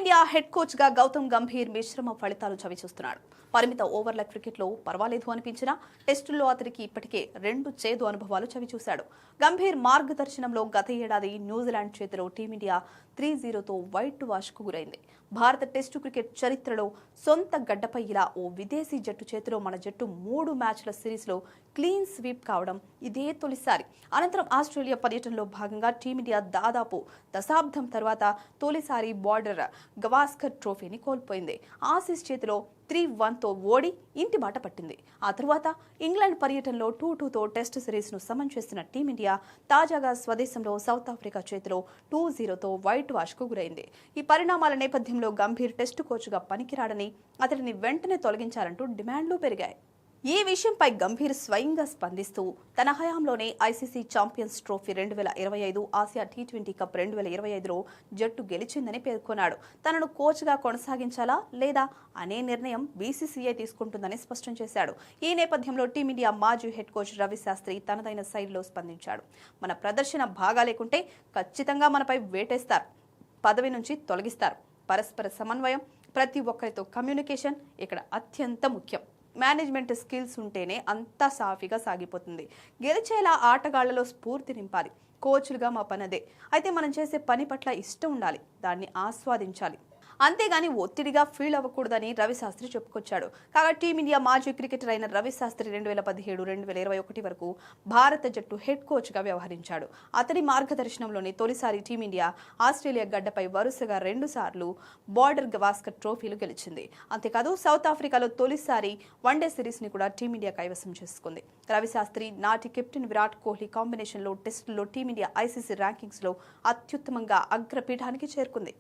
Team India head coach గా గౌతమ్ గంభీర్ మిశ్రమ ఫలితాలు చవిచూస్తున్నాడు. పరిమిత ఓవర్ల క్రికెట్లో పర్వాలేదు అనిపించినా టెస్టుల్లో అతనికి ఇప్పటికే 2 చేదు అనుభవాలు చవిచూశాడు. గంభీర్ మార్గదర్శనంలో గత ఏడాది న్యూజిలాండ్ చేతిలో టీమిండియా 3-0తో వైట్ వాష్ కు గురైంది. భారత టెస్టు క్రికెట్ చరిత్రలో సొంత గడ్డపై ఇలా ఓ విదేశీ జట్టు చేతిలో మన జట్టు 3 మ్యాచ్ల సిరీస్లో క్లీన్ స్వీప్ కావడం ఇదే తొలిసారి. అనంతరం ఆస్ట్రేలియా పర్యటనలో భాగంగా టీమిండియా దాదాపు దశాబ్దం తర్వాత తొలిసారి బార్డర్ గవాస్కర్ ట్రోఫీని కోల్పోయింది. ఆసీస్ చేతిలో 3-1తో ఓడి ఇంటి బాట పట్టింది. ఆ తర్వాత ఇంగ్లాండ్ పర్యటనలో 2-2తో టెస్ట్ సిరీస్ను సమన్ చేసిన టీమిండియా తాజాగా స్వదేశంలో సౌత్ ఆఫ్రికా చేతిలో 2-0తో వైట్ వాష్ కు గురైంది. ఈ పరిణామాల నేపథ్యంలో గంభీర్ టెస్టు కోచ్గా పనికిరాడని అతడిని వెంటనే తొలగించాలంటూ డిమాండ్లు పెరిగాయి. ఈ విషయంపై గంభీర్ స్వయంగా స్పందిస్తూ తన హయాంలోనే ఐసీసీ ఛాంపియన్స్ ట్రోఫీ 2025, ఆసియా టీ20 కప్ 2025లో జట్టు గెలిచిందని పేర్కొన్నాడు. తనను కోచ్గా కొనసాగించాలా లేదా అనే నిర్ణయం బీసీసీఐ తీసుకుంటుందని స్పష్టం చేశాడు. ఈ నేపథ్యంలో టీమిండియా మాజీ హెడ్ కోచ్ రవి శాస్త్రి తనదైన శైలిలో స్పందించాడు. మన ప్రదర్శన బాగా లేకుంటే ఖచ్చితంగా మనపై వేటేస్తారు, పదవి నుంచి తొలగిస్తారు. పరస్పర సమన్వయం, ప్రతి ఒక్కరితో కమ్యూనికేషన్ ఇక్కడ అత్యంత ముఖ్యం. మేనేజ్మెంట్ స్కిల్స్ ఉంటేనే అంతా సాఫీగా సాగిపోతుంది. గెలిచేలా ఆటగాళ్లలో స్ఫూర్తి నింపాలి. కోచ్లుగా మా పనదే. అయితే మనం చేసే పని పట్ల ఇష్టం ఉండాలి, దాన్ని ఆస్వాదించాలి, అంతేగాని ఒత్తిడిగా ఫీల్ అవ్వకూడదని రవిశాస్త్రి చెప్పుకొచ్చాడు. కాగా టీమిండియా మాజీ క్రికెటర్ అయిన రవిశాస్త్రి 2017-2021 వరకు భారత జట్టు హెడ్ కోచ్గా వ్యవహరించాడు. అతడి మార్గదర్శనంలోనే తొలిసారి టీమిండియా ఆస్ట్రేలియా గడ్డపై వరుసగా 2 సార్లు బార్డర్ గవాస్కర్ ట్రోఫీలు గెలిచింది. అంతేకాదు సౌత్ ఆఫ్రికాలో తొలిసారి వన్డే సిరీస్ని కూడా టీమిండియా కైవసం చేసుకుంది. రవిశాస్త్రి నాటి కెప్టెన్ విరాట్ కోహ్లీ కాంబినేషన్లో టెస్టుల్లో టీమిండియా ఐసీసీ ర్యాంకింగ్స్లో అత్యుత్తమంగా అగ్రపీఠానికి చేరుకుంది.